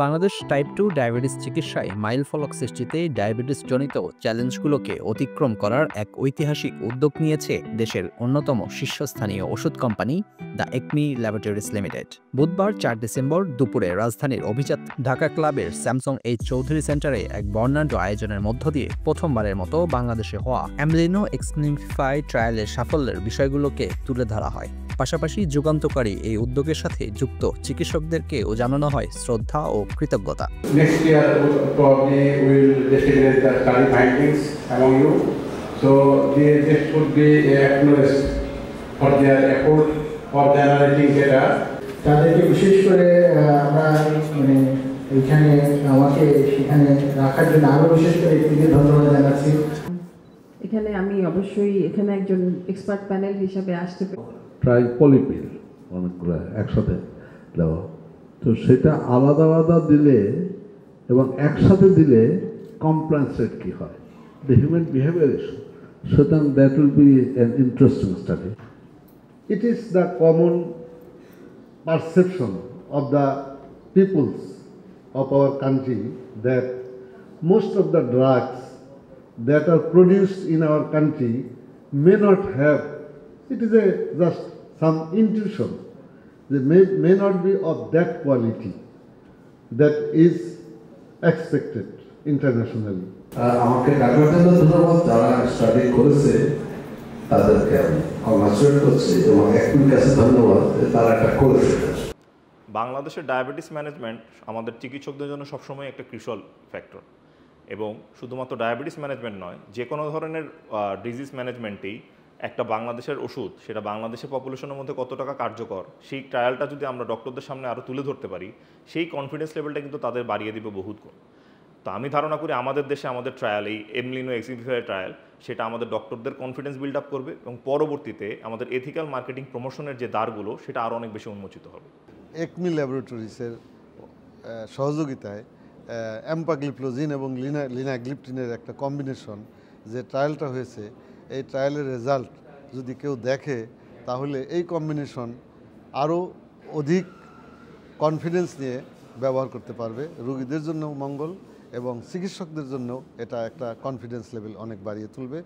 Bangladesh type 2 diabetes চিকিৎসায় মাইলফলক সৃষ্টিতে ডায়াবেটিস জনিত চ্যালেঞ্জগুলোকে অতিক্রম করার এক ঐতিহাসিক উদ্যোগ নিয়েছে দেশের অন্যতম শীর্ষস্থানীয় ওষুধ company the Acme laboratories limited. বুধবার ৪ ডিসেম্বর দুপুরে রাজধানীর অভিজাত ঢাকা ক্লাবের স্যামসং এইচ চৌধুরী সেন্টারে এক বর্ণাঢ্য আয়োজনের মধ্য দিয়ে প্রথমবারের মতো বাংলাদেশে হওয়া অ্যামলিনো এক্সপ্লিফাই ট্রায়ালের সাফল্যের বিষয়গুলোকে তুলে ধরা হয়। পাশাপাশি যুগান্তকারী এই উদ্যোগের সাথে যুক্ত চিকিৎসকদেরকেও জানানো হয় শ্রদ্ধা ও কৃতজ্ঞতা। Next year probably we will disseminate the study findings among you. So this should be acknowledged for their effort for generating data. তাদেরকে বিশেষ করে আমরা এখানে আমাকে সেখানে রাখার জন্য আরও বিশেষ করে একটিকে ধন্যবাদ জানাচ্ছি। এখানে আমি অবশ্যই এখানে একজন এক্সপার্ট প্যানেল হিসাবে আসতে পারি। ট্রাইপলিপিল অনেকগুলো একসাথে দেওয়া, তো সেটা আলাদা আলাদা দিলে এবং একসাথে দিলে কমপ্লায়েন্স রেট কী হয়, দ্য হিউম্যান বিহেভিয়ার ইস্যু, সুতরাং that will be an interesting study. It is the common perception of the peoples of our country that most of the drugs that are produced in our country may not have, it is just some intuition, they may not be of that quality that is expected internationally. আমাকে ডাকার জন্য ধন্যবাদ, যারা study করেছে তাদেরকে আমি congratulate করছি এবং একমির কাছে ধন্যবাদ তারা এটা করেছে। বাংলাদেশের ডায়াবেটিস ম্যানেজমেন্ট আমাদের চিকিৎসকদের জন্য সবসময় একটা ক্রুশাল ফ্যাক্টর, এবং শুধুমাত্র ডায়াবেটিস ম্যানেজমেন্ট নয়, যে কোনো ধরনের ডিজিজ ম্যানেজমেন্টেই একটা বাংলাদেশের ওষুধ সেটা বাংলাদেশের পপুলেশনের মধ্যে কত টাকা কার্যকর, সেই ট্রায়ালটা যদি আমরা ডক্টরদের সামনে আরও তুলে ধরতে পারি, সেই কনফিডেন্স লেভেলটা কিন্তু তাদের বাড়িয়ে দিবে বহুত গুণ। তো আমি ধারণা করি আমাদের দেশে আমাদের ট্রায়াল, এই অ্যামলিনো এক্সপ্লিফাই ট্রায়াল, সেটা আমাদের ডক্টরদের কনফিডেন্স বিল্ড আপ করবে এবং পরবর্তীতে আমাদের এথিক্যাল মার্কেটিং প্রমোশনের যে দ্বারগুলো সেটা আরও অনেক বেশি উন্মোচিত হবে। একমি ল্যাবরেটরিজের সহযোগিতায় এম্পাগ্লিপ্লোজিন এবং লিনাগ্লিপটিনের একটা কম্বিনেশন যে ট্রায়ালটা হয়েছে, এই ট্রায়ালের রেজাল্ট যদি কেউ দেখে তাহলে এই কম্বিনেশন আরও অধিক কনফিডেন্স নিয়ে ব্যবহার করতে পারবে। রোগীদের জন্য মঙ্গল এবং চিকিৎসকদের জন্য এটা একটা কনফিডেন্স লেভেল অনেক বাড়িয়ে তুলবে।